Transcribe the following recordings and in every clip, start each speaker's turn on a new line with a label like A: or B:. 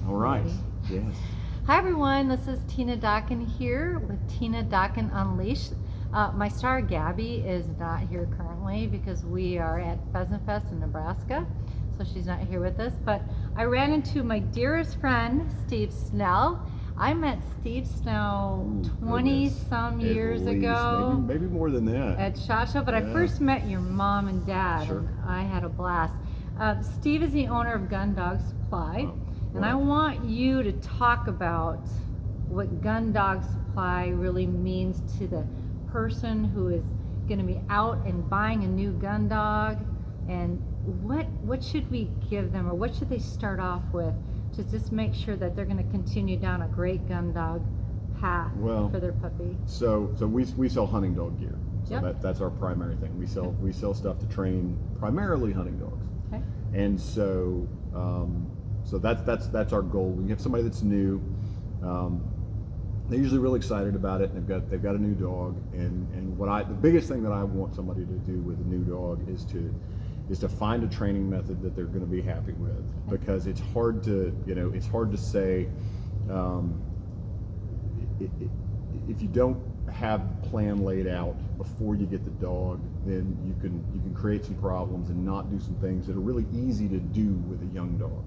A: All right.
B: Ready?
A: Yes.
B: Hi everyone, this is Tina Dockin here with Tina Dockin Unleashed. My star Gabby is not here currently because we are at Pheasant Fest in Nebraska, so she's not here with us. But I ran into my dearest friend, Steve Snell. I met Steve Snell 20 some years ago.
A: Maybe more than that.
B: At SHOT Show, but I
A: Yeah.
B: first met your mom and dad,
A: Sure.
B: and I had a blast. Steve is the owner of Gun Dog Supply, and I
A: Wow.
B: want you to talk about what Gun Dog Supply really means to the person who is going to be out and buying a new gun dog, and what should we give them, or what should they start off with to just make sure that they're going to continue down a great gun dog path
A: Well,
B: for their puppy.
A: So we sell hunting dog gear. So
B: Yep.
A: that's our primary thing. We sell stuff to train primarily hunting dogs.
B: Okay.
A: And so so that's our goal. We have somebody that's new. They're usually really excited about it. And they've got a new dog, and the biggest thing that I want somebody to do with a new dog is to find a training method that they're going to be happy with, because it's hard to say if you don't have the plan laid out before you get the dog, then you can create some problems and not do some things that are really easy to do with a young dog.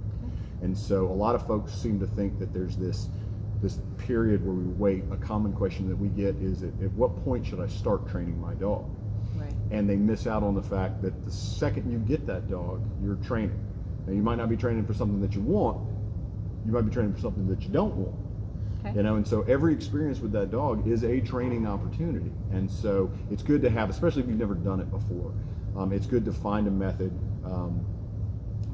A: And so a lot of folks seem to think that there's this period where we wait. A common question that we get is, at what point should I start training my dog?
B: Right.
A: And they miss out on the fact that the second you get that dog, you're training. Now, you might not be training for something that you want, you might be training for something that you don't want.
B: Okay.
A: And so every experience with that dog is a training opportunity. And so it's good to have, especially if you've never done it before, it's good to find a method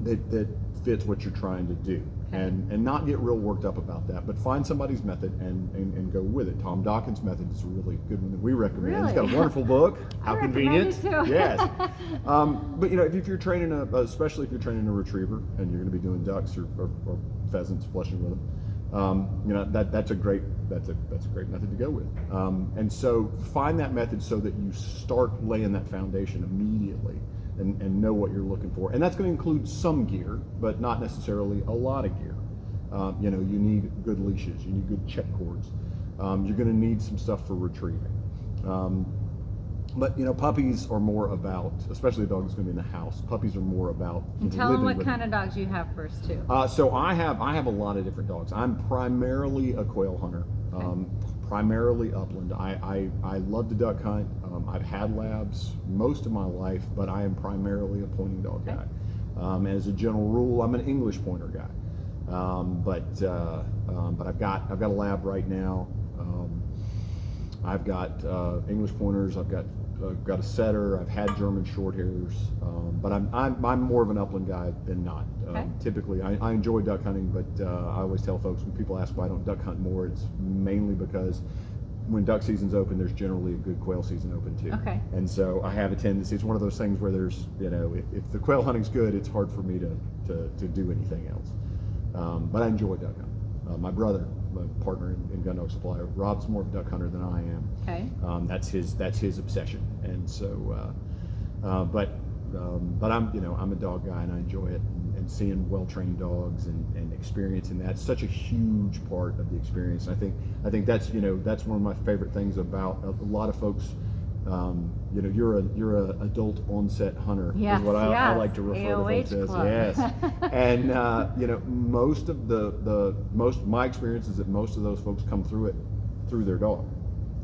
A: that fits what you're trying to do.
B: Okay.
A: And not get real worked up about that, but find somebody's method and go with it. Tom Dawkins' method is a really good one that we recommend.
B: Really?
A: He's got a wonderful book. How
B: I
A: convenient.
B: recommend it too.
A: Yes. But if you're training especially if you're training a retriever and you're going to be doing ducks or pheasants, flushing with them, that's a great method to go with. And so find that method so that you start laying that foundation immediately and know what you're looking for. And that's going to include some gear, but not necessarily a lot of gear. You need good leashes, you need good check cords. You're going to need some stuff for retrieving. But puppies are more about, especially a dog that's going to be in the house, puppies are more about
B: And tell them
A: living
B: what
A: with
B: kind of dogs you have first too.
A: So I have a lot of different dogs. I'm primarily a quail hunter, primarily upland. I love to duck hunt. I've had labs most of my life, but I am primarily a pointing dog guy. As a general rule, I'm an English pointer guy. But I've got a lab right now. I've got English pointers. I've got a setter. I've had German short hairs, but I'm more of an upland guy than not. Typically, I enjoy duck hunting, but I always tell folks when people ask why I don't duck hunt more, it's mainly because when duck season's open, there's generally a good quail season open too.
B: Okay.
A: And so I have a tendency. It's one of those things where there's if the quail hunting's good, it's hard for me to do anything else. But I enjoy duck hunting. My brother, my partner in Gun Dog Supply, Rob's more of a duck hunter than I am.
B: Okay.
A: That's his obsession, and so, but I'm a dog guy and I enjoy it, and seeing well-trained dogs and experiencing that's such a huge part of the experience. And I think that's one of my favorite things about a lot of folks. You're a adult onset hunter,
B: Yes,
A: is what I
B: yes.
A: like to refer
B: AOH
A: to folks as.
B: club.
A: Yes, and most of my experience is that most of those folks come through their dog.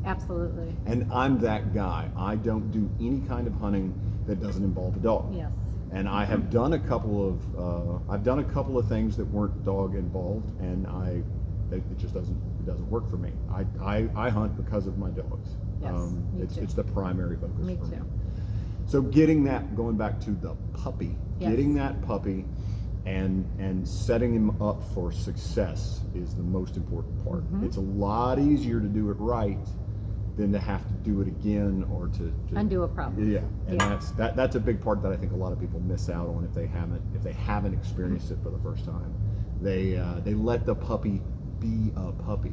B: Absolutely.
A: And I'm that guy. I don't do any kind of hunting that doesn't involve a dog.
B: Yes.
A: And I have done a couple of things that weren't dog involved, and it just doesn't work for me. I hunt because of my dogs.
B: Yes, me too.
A: It's the primary focus
B: Me
A: for me.
B: too.
A: So going back to the puppy,
B: Yes.
A: getting that puppy and setting him up for success is the most important part. It's a lot easier to do it right than to have to do it again or to
B: Undo a problem.
A: Yeah, and
B: Yeah.
A: that's a big part that I think a lot of people miss out on if they haven't experienced it for the first time. They let the puppy be a puppy.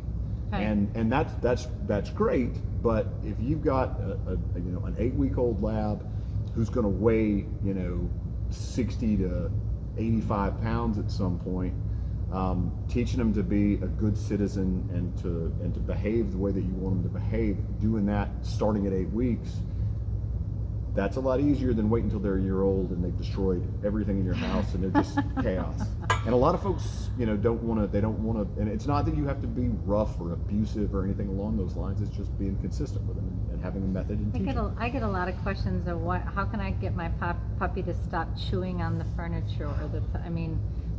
B: Okay.
A: And that's great, but if you've got an 8-week-old lab who's going to weigh 60 to 85 pounds at some point, Teaching them to be a good citizen and to behave the way that you want them to behave, doing that starting at 8 weeks, that's a lot easier than waiting until they're a year old and they've destroyed everything in your house and they're just chaos. And a lot of folks, don't want to, and it's not that you have to be rough or abusive or anything along those lines. It's just being consistent with them and having a method and teaching.
B: I get a lot of questions of how can I get my puppy to stop chewing on the furniture or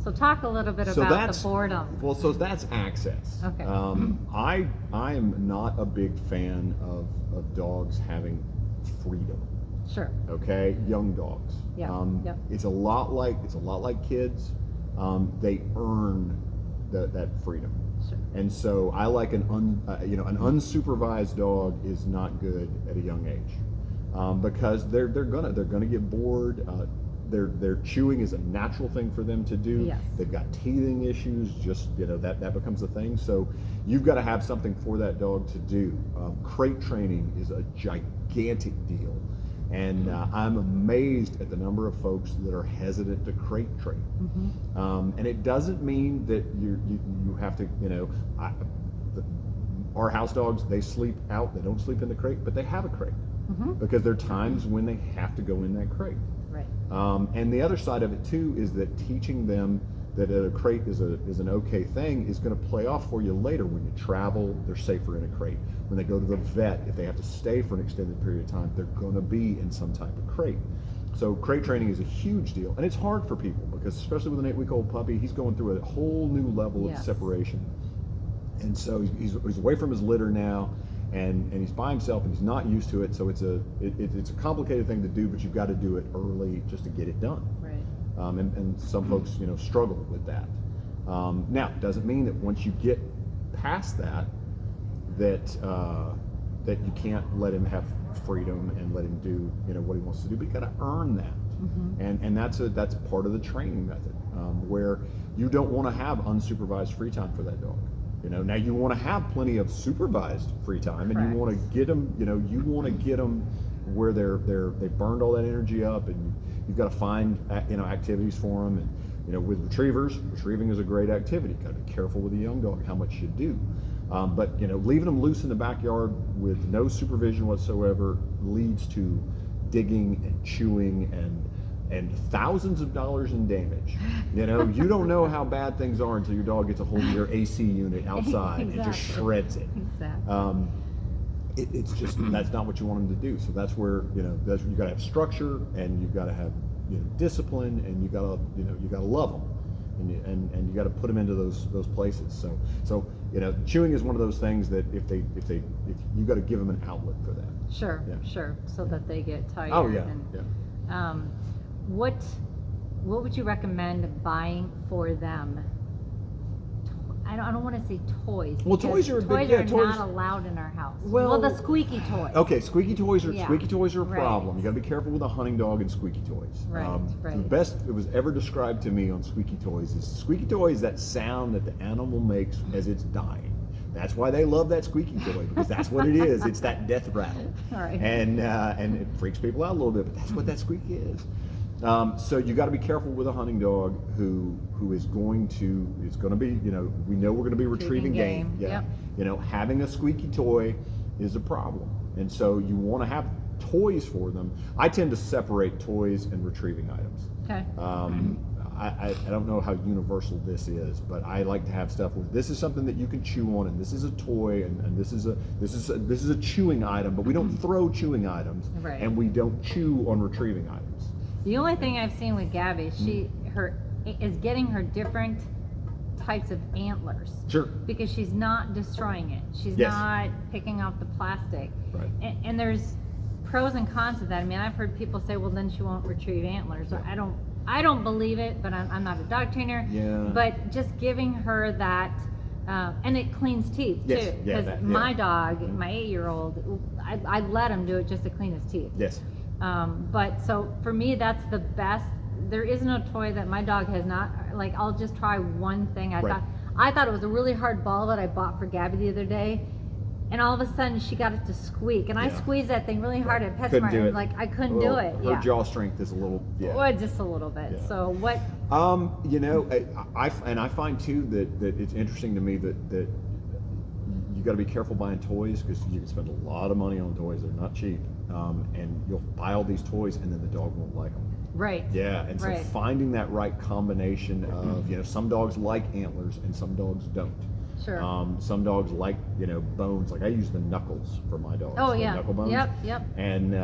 B: so talk a little bit about the boredom.
A: Well, so that's access.
B: Okay.
A: I am not a big fan of dogs having freedom.
B: Sure.
A: Okay, young dogs.
B: Yeah. Yep.
A: It's a lot like kids. They earn that freedom.
B: Sure.
A: And so I like an unsupervised dog is not good at a young age, because they're gonna get bored. Their chewing is a natural thing for them to do.
B: Yes.
A: They've got teething issues. Just that becomes a thing. So you've got to have something for that dog to do. Crate training is a gigantic deal. And I'm amazed at the number of folks that are hesitant to crate train. And it doesn't mean that you have to, our house dogs, they sleep out, they don't sleep in the crate, but they have a crate. Because there are times when they have to go in that crate.
B: Right.
A: And the other side of it too is that teaching them that a crate is an okay thing is going to play off for you later. When you travel, they're safer in a crate. When they go to the vet, if they have to stay for an extended period of time, they're going to be in some type of crate. So crate training is a huge deal, and it's hard for people because especially with an 8-week-old puppy, he's going through a whole new level of separation. And so he's away from his litter now, and he's by himself, and he's not used to it. So it's a complicated thing to do, but you've got to do it early just to get it done.
B: Right.
A: And some folks, struggle with that. Now, it doesn't mean that once you get past that you can't let him have freedom and let him do, what he wants to do. But you got to earn that, and that's part of the training method, where you don't want to have unsupervised free time for that dog. Now you want to have plenty of supervised free time, and
B: Correct.
A: you want to get them, where they've burned all that energy up, and you've got to find activities for them. And with retrievers, retrieving is a great activity. Got to be careful with a young dog how much you do. But leaving them loose in the backyard with no supervision whatsoever leads to digging and chewing and thousands of dollars in damage. You don't know how bad things are until your dog gets a hold of your AC unit outside and just shreds it.
B: Exactly.
A: It's just that's not what you want them to do. So that's where you got to have structure, and you've got to have discipline, and you got to love them. And you got to put them into those places. So chewing is one of those things that if you got to give them an outlet for that.
B: Sure, so that they get tired.
A: Oh yeah,
B: What would you recommend buying for them? I don't want to say toys.
A: Well, toys are
B: toys not allowed in our house. Well, the squeaky toys.
A: Okay, squeaky toys are a
B: Right.
A: problem. You got to be careful with a hunting dog and squeaky toys.
B: Right.
A: The best it was ever described to me on squeaky toys is squeaky toys, that sound that the animal makes as it's dying. That's why they love that squeaky toy, because that's what it is. It's that death rattle.
B: All right.
A: And it freaks people out a little bit, but that's what that squeak is. So you got to be careful with a hunting dog who is going to be, we know we're going to be retrieving game. Yeah.
B: Yep.
A: Having a squeaky toy is a problem. And so you want to have toys for them. I tend to separate toys and retrieving items.
B: Okay.
A: I don't know how universal this is, but I like to have stuff where this is something that you can chew on, and this is a toy, and this is a chewing item, but we don't throw chewing items,
B: Right.
A: and we don't chew on retrieving items.
B: The only thing I've seen with Gabby, her is getting her different types of antlers.
A: Sure.
B: Because she's not destroying it. She's
A: Yes.
B: not picking off the plastic.
A: Right.
B: And there's pros and cons to that. I mean, I've heard people say, well, then she won't retrieve antlers.
A: Yeah.
B: I don't believe it, but I'm not a dog trainer.
A: Yeah.
B: But just giving her that, and it cleans teeth
A: Yes.
B: too.
A: Yeah,
B: Because my dog, my 8-year-old, I let him do it just to clean his teeth.
A: Yes.
B: But so for me, that's the best. There isn't a toy that my dog has not, like, I'll just try one thing. I thought it was a really hard ball that I bought for Gabby the other day. And all of a sudden, she got it to squeak, and I
A: Yeah.
B: squeezed that thing really hard at PetSmart,
A: Couldn't do
B: and
A: it.
B: like I couldn't do it.
A: Her jaw strength is a little,
B: Well, just a little bit.
A: Yeah.
B: So what?
A: You know, I find too that it's interesting to me that you got to be careful buying toys, because you can spend a lot of money on toys. They're not cheap, and you'll buy all these toys and then the dog won't like them.
B: Right.
A: Yeah, and so
B: Right.
A: finding that right combination of, you know, some dogs like antlers and some dogs don't.
B: Sure.
A: Some dogs like, you know, bones. Like I use the knuckles for my dogs.
B: Oh
A: the
B: yeah.
A: knuckle bones.
B: Yep.
A: And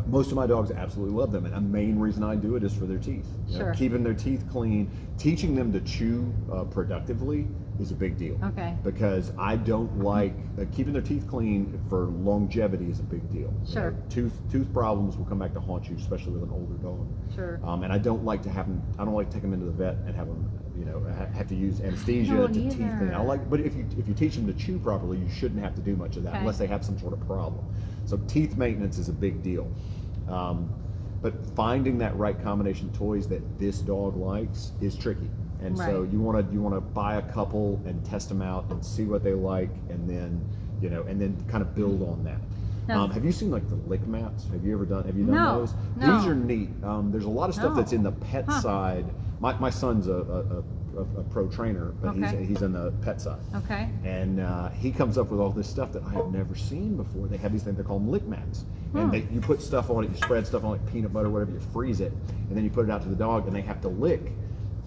A: most of my dogs absolutely love them, and a main reason I do it is for their teeth. You know,
B: Sure.
A: keeping their teeth clean, teaching them to chew productively is a big deal.
B: Okay.
A: Because I don't like keeping their teeth clean for longevity is a big deal. You
B: Sure.
A: know, tooth problems will come back to haunt you, especially with an older dog.
B: Sure.
A: And I don't like to have them. I don't like to take them into the vet and have them, you know, have to use anesthesia
B: I
A: to
B: don't
A: teeth clean. I
B: either.
A: like, but if you teach them to chew properly, you shouldn't have to do much of that
B: Okay.
A: unless they have some sort of problem. So teeth maintenance is a big deal. But finding that right combination of toys that this dog likes is tricky. And so
B: Right.
A: you want to buy a couple and test them out and see what they like, and then, you know, and then kind of build on that.
B: No.
A: Have you seen like the lick mats? Have you done
B: No,
A: those?
B: no.
A: These are neat. There's a lot of stuff
B: No.
A: that's in the pet
B: Huh.
A: side. My son's a pro trainer, but
B: Okay.
A: he's in the pet side.
B: Okay.
A: And he comes up with all this stuff that I have never seen before. They have these things, they call them lick mats. And you put stuff on it, you spread stuff on it, peanut butter, whatever, you freeze it, and then you put it out to the dog, and they have to lick.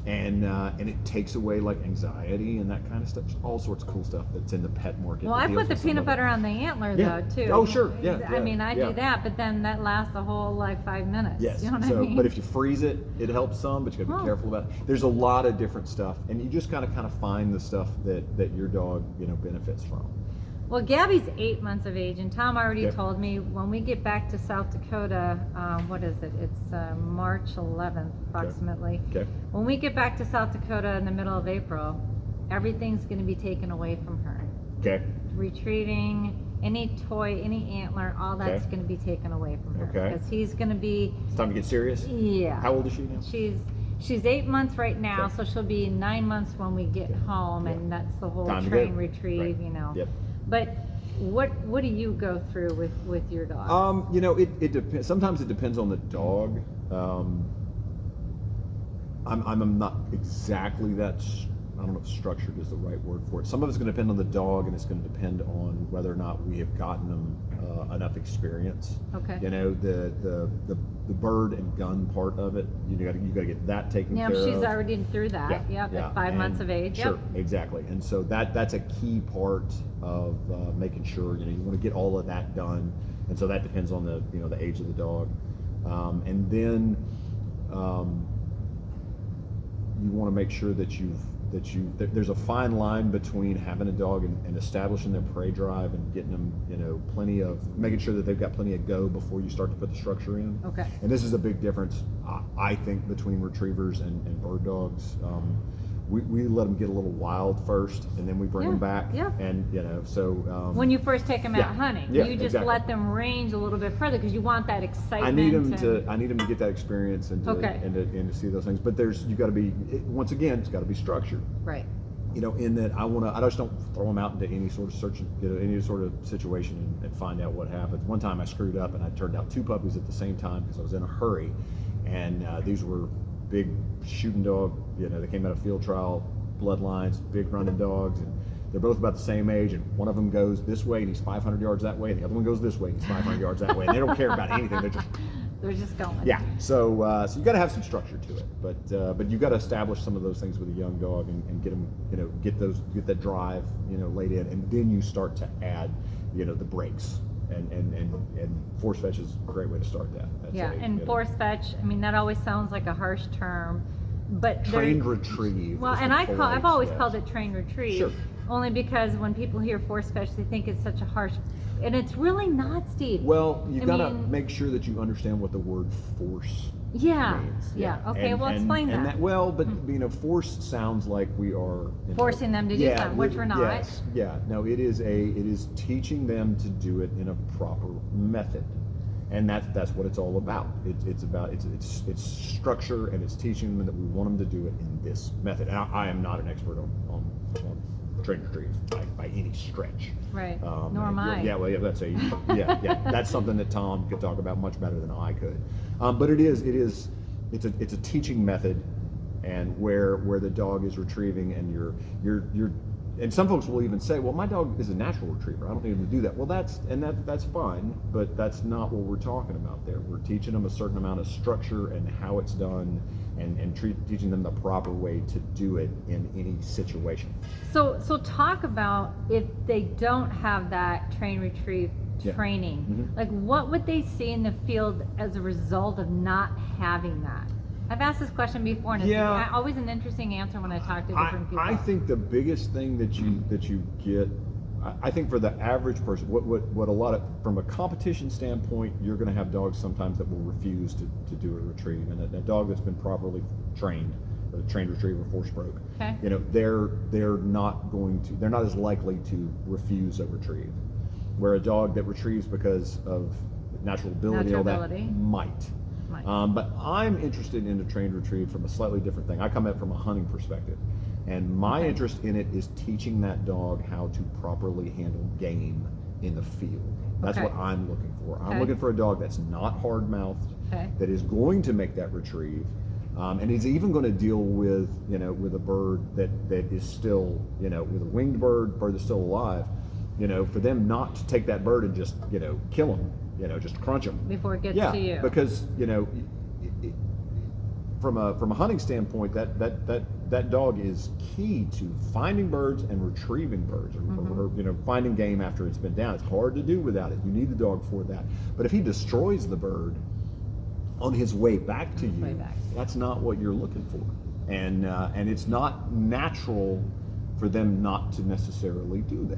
A: And it takes away like anxiety and that kind of stuff. There's all sorts of cool stuff that's in the pet market.
B: Well,
A: that
B: I
A: deals
B: put the
A: with some
B: peanut
A: of it.
B: butter on the antler
A: Yeah.
B: though too.
A: Oh, sure. Yeah,
B: I mean, I
A: yeah.
B: do that, but then that lasts a whole like 5 minutes.
A: Yes.
B: You know what
A: So,
B: I mean?
A: but if you freeze it, it helps some, but you got to be
B: Oh.
A: careful about it. There's a lot of different stuff, and you just kind of find the stuff that your dog, you know, benefits from.
B: Well, Gabby's 8 months of age, and Tom already
A: Yep.
B: told me when we get back to South Dakota, what is it? It's March 11th, approximately.
A: Okay.
B: When we get back to South Dakota in the middle of April, everything's going to be taken away from her.
A: Okay.
B: Retrieving any toy, any antler, all that's
A: Okay.
B: going to be taken away from her.
A: Okay.
B: Because he's going to be,
A: It's time to get serious.
B: yeah.
A: How old is she now?
B: She's 8 months right now,
A: Okay.
B: so she'll be 9 months when we get
A: Okay.
B: home,
A: Yeah.
B: and that's the whole
A: Time to
B: train
A: go.
B: retrieve,
A: Right.
B: you know.
A: Yep.
B: But what do you go through with your dog?
A: You know, it depends. Sometimes it depends on the dog. I'm not exactly that. I don't know if structured is the right word for it. Some of it's going to depend on the dog, and it's going to depend on whether or not we have gotten them enough experience.
B: Okay.
A: You know, the bird and gun part of it. You got to get that taken
B: Yeah,
A: care of.
B: she's already through that.
A: Yeah,
B: Yep,
A: yeah,
B: at 5 months
A: and
B: of age.
A: Sure,
B: Yep.
A: exactly. And so that's a key part of making sure, you know, you want to get all of that done. And so that depends on the, you know, the age of the dog. And then you want to make sure that there's a fine line between having a dog and establishing their prey drive and getting them, you know, making sure that they've got plenty of go before you start to put the structure in.
B: Okay.
A: And this is a big difference, I think, between retrievers and bird dogs. We let them get a little wild first, and then we bring them
B: Yeah,
A: back.
B: yeah.
A: And, you know, so
B: When you first take them
A: yeah,
B: out hunting,
A: yeah,
B: you just
A: exactly.
B: let them range a little bit further because you want that excitement.
A: I need them
B: and-
A: to get that experience and
B: Okay.
A: to see those things. But you got to be, once again, it's got to be structured.
B: Right.
A: You know, in that I just don't throw them out into any sort of any sort of situation and find out what happens. One time I screwed up and I turned out 2 puppies at the same time because I was in a hurry, and these were big shooting dog. You know, they came out of field trial bloodlines, big running dogs, and they're both about the same age. And one of them goes this way and he's 500 yards that way, and the other one goes this way and he's 500 yards that way. And they don't care about anything.
B: They're just going.
A: Yeah, so you got to have some structure to it, but you got to establish some of those things with a young dog and get them, you know, get that drive, you know, laid in, and then you start to add, you know, the brakes, and force fetch is a great way to start that. That's
B: Yeah,
A: you
B: and
A: know,
B: force fetch. I mean, that always sounds like a harsh term, but
A: trained retrieve.
B: Well,
A: is
B: and
A: the
B: I've always
A: yes.
B: called it train retrieve,
A: Sure.
B: only because when people hear force fetch, they think it's such a harsh, and it's really not, Steve.
A: Well, you
B: I
A: got to
B: mean-
A: make sure that you understand what the word force
B: Yeah,
A: means.
B: yeah. Okay, well, explain
A: and
B: that.
A: well, but you know, force sounds like we are you know,
B: Forcing them to do something, which we're not.
A: Yes, yeah. No, it is teaching them to do it in a proper method, and that's what it's all about. It's about it's structure, and it's teaching them that we want them to do it in this method. And I am not an expert on trained retrieve by any stretch.
B: Right. Nor am I.
A: Yeah, well, yeah, that's something that Tom could talk about much better than I could. But it's a teaching method, and where the dog is retrieving, and you're and some folks will even say, well, my dog is a natural retriever, I don't need him to do that. Well, that's fine, but that's not what we're talking about there. We're teaching them a certain amount of structure and how it's done, and teaching them the proper way to do it in any situation.
B: So talk about if they don't have that train retrieve training, like what would they see in the field as a result of not having that? I've asked this question before, and it's always an interesting answer when I talk to different people.
A: I think the biggest thing that you get, I think for the average person, what a lot of, from a competition standpoint, you're going to have dogs sometimes that will refuse to do a retrieve, and a dog that's been properly trained, a trained retriever, force broke, you know, they're not as likely to refuse a retrieve. Where a dog that retrieves because of natural ability, all that might. But I'm interested in a trained retrieve from a slightly different thing. I come at it from a hunting perspective, and my interest in it is teaching that dog how to properly handle game in the field. That's what I'm looking for. I'm looking for a dog that's not hard-mouthed, that is going to make that retrieve, and is even going to deal with, you know, with a bird that is still, you know, with a winged bird that's still alive, you know, for them not to take that bird and just, you know, kill him, you know, just crunch them
B: before it gets to you.
A: Because, you know, from a hunting standpoint, that dog is key to finding birds and retrieving birds, or you know, finding game after it's been down. It's hard to do without it. You need the dog for that. But if he destroys the bird on his way back to you, that's not what you're looking for, and it's not natural for them not to necessarily do that.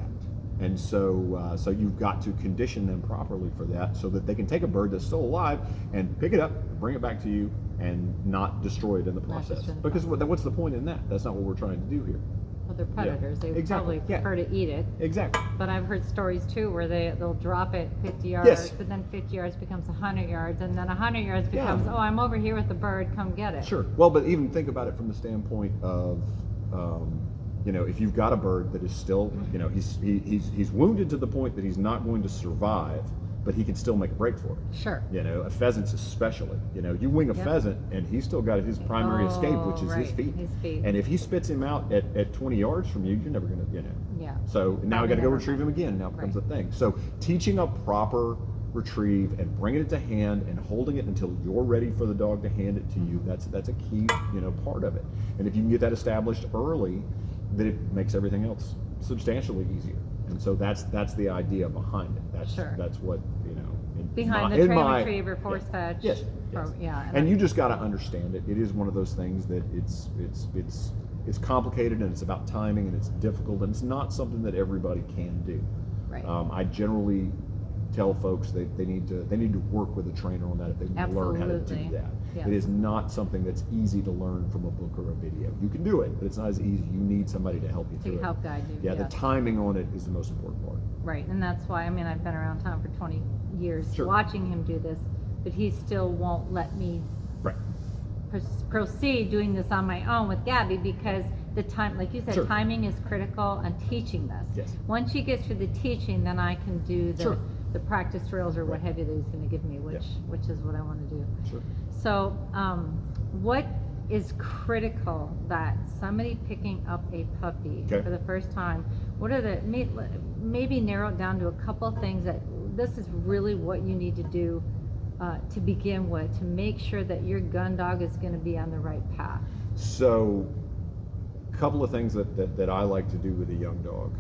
A: And so you've got to condition them properly for that, so that they can take a bird that's still alive and pick it up, bring it back to you, and not destroy it in the process. Because what's the point in that? That's not what we're trying to do here.
B: Well, they're predators. They would probably prefer to eat it.
A: Exactly.
B: But I've heard stories too where they'll drop it 50 yards, but then 50 yards becomes 100 yards, and then 100 yards becomes, oh, I'm over here with the bird, come get it.
A: Sure. Well, but even think about it from the standpoint of, you know, if you've got a bird that is still, you know, he's wounded to the point that he's not going to survive, but he can still make a break for it.
B: Sure.
A: You know, a pheasant's especially. You know, you wing a pheasant and he's still got his primary escape, which is his feet. And if he spits him out at 20 yards from you, you're never going to, you know.
B: Yeah.
A: So now I got to go retrieve him again. Now it becomes a thing. So teaching a proper retrieve and bringing it to hand and holding it until you're ready for the dog to hand it to you, that's a key, you know, part of it. And if you can get that established early, then it makes everything else substantially easier. And so that's the idea behind it. That's what, you know,
B: behind the train retriever, force fetch.
A: Yes. And you just got to understand it. It is one of those things that it's complicated, and it's about timing, and it's difficult, and it's not something that everybody can do.
B: Right.
A: I generally tell folks that they need to work with a trainer on that if they want to learn how to do that. Yes. It is not something that's easy to learn from a book or a video. You can do it, but it's not as easy. You need somebody to help you through it.
B: To help guide you.
A: Yeah, the timing on it is the most important part.
B: Right, and that's why, I mean, I've been around Tom for 20 years watching him do this, but he still won't let me proceed doing this on my own with Gabby, because the time, like you said, timing is critical on teaching this.
A: Yes.
B: Once you get through the teaching, then I can do the practice drills or what have you that he's going to give me, which is what I want to do.
A: Sure.
B: So, what is critical that somebody picking up a puppy for the first time, what are the, maybe narrow it down to a couple things that this is really what you need to do to begin with, to make sure that your gun dog is going to be on the right path?
A: So, a couple of things that I like to do with a young dog.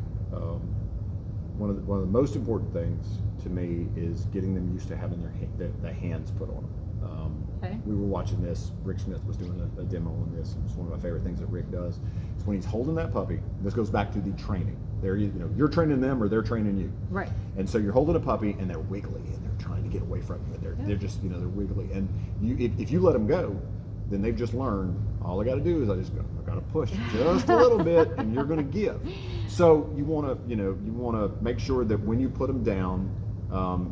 A: One of the most important things to me is getting them used to having their hands put on them. We were watching this. Rick Smith was doing a demo on this. It's one of my favorite things that Rick does. It's when he's holding that puppy. This goes back to the training. You're training them, or they're training you. Right. And so you're holding a puppy, and they're wiggly, and they're trying to get away from you, and they're just, you know, they're wiggly. And if you let them go, then they've just learned, all I got to do is I got to push just a little bit, and you're going to give. So you want to make sure that when you put them down,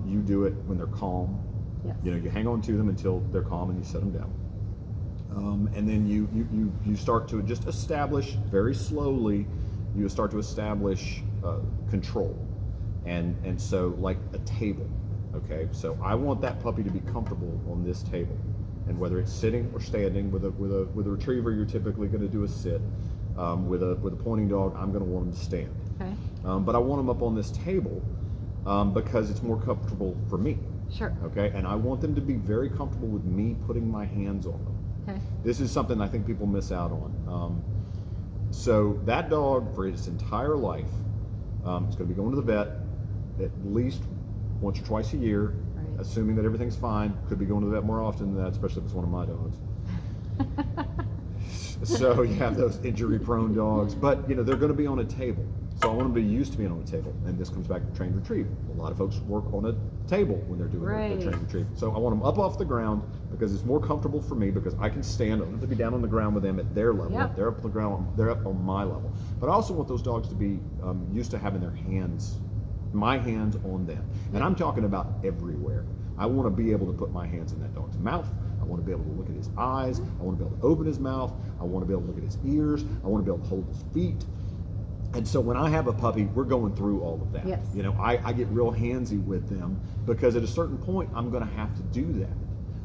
A: you do it when they're calm. Yes. You know, you hang on to them until they're calm, and you set them down. And then you start to just establish very slowly, you start to establish control. And so like a table, okay? So I want that puppy to be comfortable on this table. And whether it's sitting or standing, with a retriever, you're typically going to do a sit. With a pointing dog, I'm going to want them to stand.
B: Okay.
A: But I want them up on this table because it's more comfortable for me.
B: Sure.
A: Okay, and I want them to be very comfortable with me putting my hands on them.
B: Okay.
A: This is something I think people miss out on. So that dog, for its entire life, is going to be going to the vet at least once or twice a year,
B: Right.
A: assuming that everything's fine. Could be going to the vet more often than that, especially if it's one of my dogs. So you have those injury-prone dogs, but they're going to be on a table. So I want them to be used to being on a table, and this comes back to trained retrieval. A lot of folks work on a table when they're doing their trained retrieval. So I want them up off the ground because it's more comfortable for me because I can stand. I don't have to be down on the ground with them at their level.
B: Yep.
A: They're up on the ground. They're up on my level. But I also want those dogs to be used to having my hands on them, and I'm talking about everywhere. I want to be able to put my hands in that dog's mouth. I want to be able to look at his eyes. I want to be able to open his mouth. I want to be able to look at his ears. I want to be able to hold his feet. And so when I have a puppy, we're going through all of that.
B: Yes.
A: I get real handsy with them because at a certain point, I'm going to have to do that.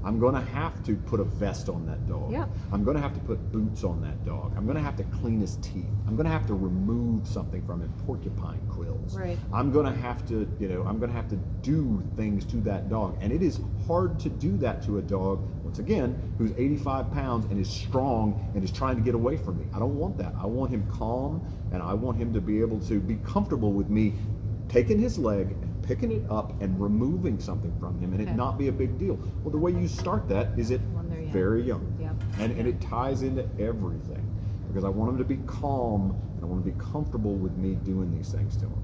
A: I'm going to have to put a vest on that dog.
B: Yep.
A: I'm going to have to put boots on that dog. I'm going to have to clean his teeth. I'm going to have to remove something from him, porcupine quills.
B: Right.
A: I'm going to have to, do things to that dog. And it is hard to do that to a dog, once again, who's 85 pounds and is strong and is trying to get away from me. I don't want that. I want him calm, and I want him to be able to be comfortable with me taking his leg and picking it up and removing something from him, and it not be a big deal. Well, the way you start that is
B: When they're young.
A: very young.
B: Yep.
A: And it ties into everything because I want him to be calm and I want him to be comfortable with me doing these things to him.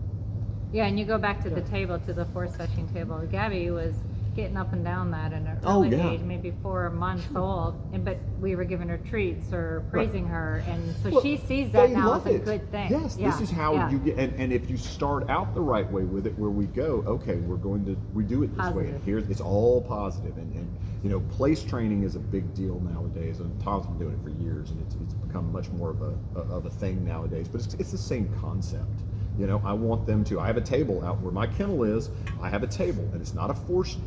B: Yeah, and you go back to the table, to the force fetching table. Gabby was getting up and down that in an early age, maybe 4 months old, but we were giving her treats or praising her, and so she sees that now as a good thing.
A: Yes, this is how you get, and if you start out the right way with it, where we go, okay, we do it this way, and here's, it's all positive, and place training is a big deal nowadays, and Tom's been doing it for years, and it's become much more of a thing nowadays, but it's the same concept. I want them to, I have a table out where my kennel is, I have a table, and it's not a forced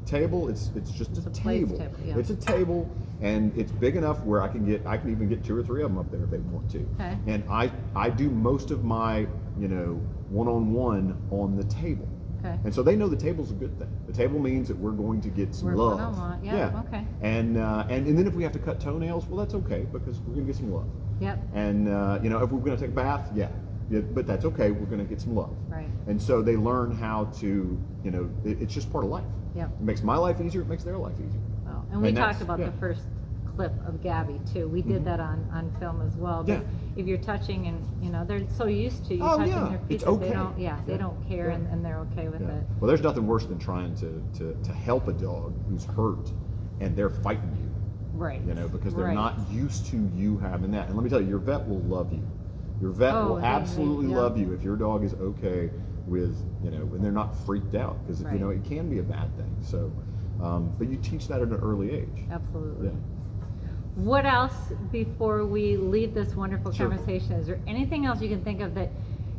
A: table, it's just a table.
B: Yeah.
A: It's a table, and it's big enough where I can even get 2 or 3 of them up there if they want to.
B: Okay.
A: And I do most of my one-on-one on the table.
B: Okay.
A: And so they know the table's a good thing. The table means that we're going to get some love.
B: One-on-one. Yeah. Okay.
A: And then if we have to cut toenails, well, that's okay because we're going to get some love.
B: Yep.
A: And if we're going to take a bath, but that's okay. We're going to get some love.
B: Right.
A: And so they learn how to, it's just part of life.
B: Yep.
A: It makes my life easier. It makes their life easier.
B: Well, and we talked about the first clip of Gabby too. We did that on film as well. But if you're touching and they're so used to you touching their feet
A: it's
B: that
A: okay.
B: they don't care and they're okay with it.
A: Well, there's nothing worse than trying to help a dog who's hurt and they're fighting you.
B: Right.
A: Because they're not used to you having that. And let me tell you, your vet will love you. Your vet will absolutely love you if your dog is okay with, when they're not freaked out, because it can be a bad thing. So, but you teach that at an early age.
B: Absolutely.
A: Yeah.
B: What else before we leave this wonderful conversation? Is there anything else you can think of that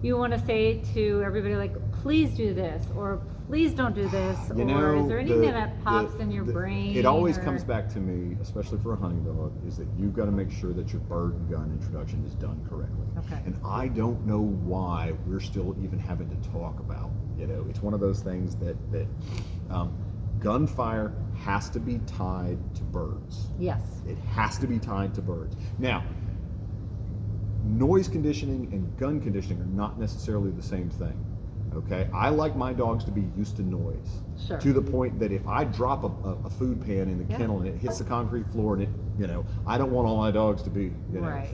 B: you want to say to everybody, like, please do this, or please don't do this, or is there anything that pops in your brain?
A: It always comes back to me, especially for a hunting dog, is that you've got to make sure that your bird and gun introduction is done correctly.
B: Okay.
A: And I don't know why we're still even having to talk about, it's one of those things that gunfire has to be tied to birds.
B: Yes.
A: It has to be tied to birds. Now, noise conditioning and gun conditioning are not necessarily the same thing. Okay, I like my dogs to be used to noise.
B: Sure.
A: To the point that if I drop a food pan in the kennel and it hits the concrete floor and I don't want all my dogs to be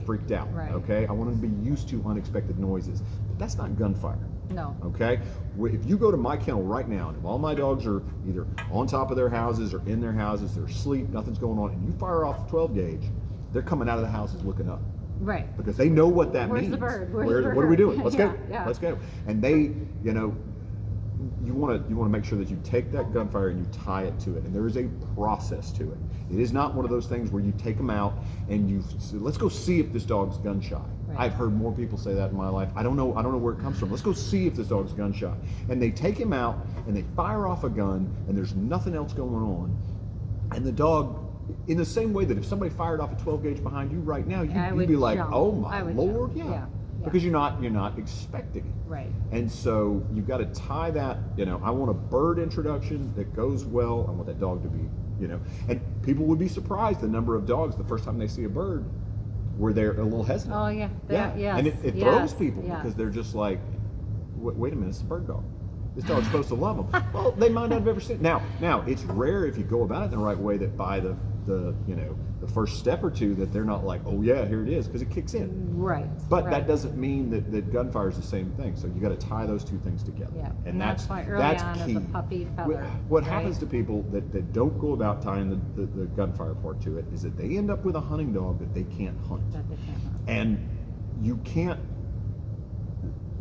A: freaked out.
B: Right.
A: Okay, I want them to be used to unexpected noises. But that's not gunfire.
B: No.
A: Okay, if you go to my kennel right now and if all my dogs are either on top of their houses or in their houses, they're asleep, nothing's going on, and you fire off the 12 gauge, they're coming out of the houses looking up.
B: Right.
A: Because they know what that
B: Where's
A: means.
B: the bird?
A: What are we doing? Let's go.
B: Yeah.
A: Let's go. And they, you want to make sure that you take that gunfire and you tie it to it, and there is a process to it. It is not one of those things where you take them out and you say, let's go see if this dog's gun shy.
B: Right.
A: I've heard more people say that in my life. I don't know where it comes from. Let's go see if this dog's gun shy. And they take him out and they fire off a gun and there's nothing else going on. And the dog, in the same way that if somebody fired off a 12 gauge behind you right now, you'd be like,
B: jump.
A: oh my Lord,
B: jump. Yeah.
A: Because you're not expecting it.
B: Right.
A: And so you've got to tie that, I want a bird introduction that goes well. I want that dog to be, and people would be surprised the number of dogs the first time they see a bird where they're a little hesitant.
B: Oh yeah. Yes.
A: And it throws people because they're just like, wait a minute, it's a bird dog. This dog's supposed to love them. Well, they might not have ever seen it. Now it's rare if you go about it in the right way that by the first step or two that they're not like, oh yeah, here it is, because it kicks in.
B: Right.
A: But that doesn't mean that gunfire is the same thing. So you got to tie those two things together.
B: Yeah.
A: And that's
B: why early on
A: key.
B: as a puppy feather.
A: What happens to people that don't go about tying the gunfire part to it is that they end up with a hunting dog that they can't hunt.
B: That they can't hunt.
A: And you can't.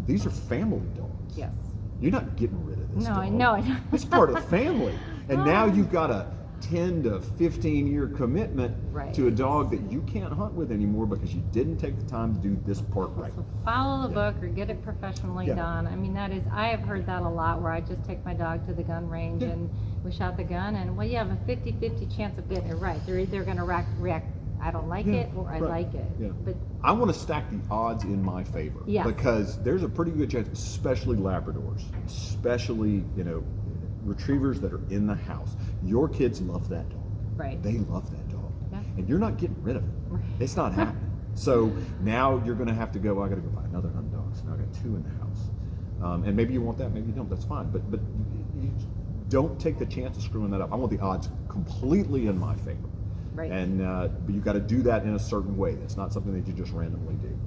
A: These are family dogs.
B: Yes.
A: You're not getting rid of this
B: No,
A: dog.
B: I know.
A: It's part of the family. And now you've got a 10 to 15 year commitment to a dog that you can't hunt with anymore because you didn't take the time to do this part right.
B: So follow the book or get it professionally done. I mean, I have heard that a lot where I just take my dog to the gun range and we shot the gun and, well, you have a 50-50 chance of getting it right. They're either going to react, I don't like it, or I like it.
A: Yeah.
B: But
A: I want to stack the odds in my favor because there's a pretty good chance, especially Labradors, especially, retrievers that are in the house. Your kids love that dog.
B: Right.
A: They love that dog.
B: Yeah.
A: And you're not getting rid of it.
B: Right.
A: It's not happening. So now you're going to have to go, I got to go buy another hunting dog. So now I got 2 in the house. And maybe you want that, maybe you don't. That's fine. But you don't take the chance of screwing that up. I want the odds completely in my favor.
B: Right.
A: And but you got to do that in a certain way. That's not something that you just randomly do.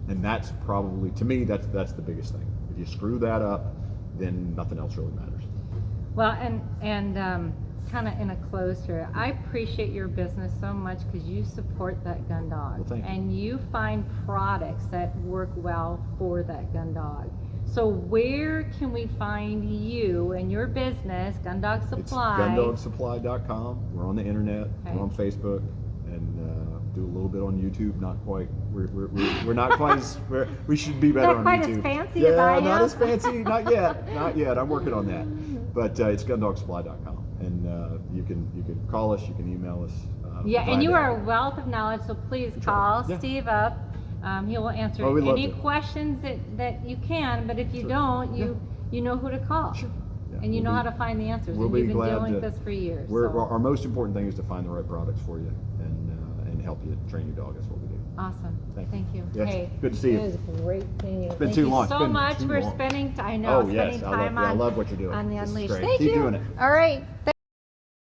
A: And that's probably, to me, that's the biggest thing. If you screw that up, then nothing else really matters.
B: Well, and kind of in a close here, I appreciate your business so much because you support that gun dog.
A: Well, thank you.
B: And you find products that work well for that gun dog. So where can we find you and your business, Gun Dog Supply?
A: It's gundogsupply.com. We're on the internet.
B: Okay.
A: We're on Facebook, and do a little bit on YouTube. Not quite. We're not quite as. We should be better on
B: Not
A: YouTube.
B: quite as fancy as I am.
A: not as fancy. Not yet. Not yet. I'm working on that. But it's gundogsupply.com, and you can call us. You can email us.
B: And you are a wealth of knowledge. So please call Steve up. He will answer any questions that you can, but if you don't, you know who to call.
A: Sure. Yeah,
B: and you know how to find the answers.
A: We'll
B: and
A: be
B: you've been
A: glad
B: dealing
A: to,
B: with this for years.
A: Our most important thing is to find the right products for you and help you train your dog. That's what we do.
B: Awesome. Thank you.
A: Yes.
B: Hey,
A: Good to see you.
B: It was great seeing you.
A: It's been
B: Thank
A: too
B: you
A: long.
B: so
A: It's been
B: much
A: too
B: for
A: long.
B: spending time. I know,
A: Oh,
B: spending
A: yes.
B: time
A: I love what you're doing.
B: on the
A: This is
B: Unleashed.
A: great.
B: Thank
A: Keep
B: you.
A: doing it.
B: All right.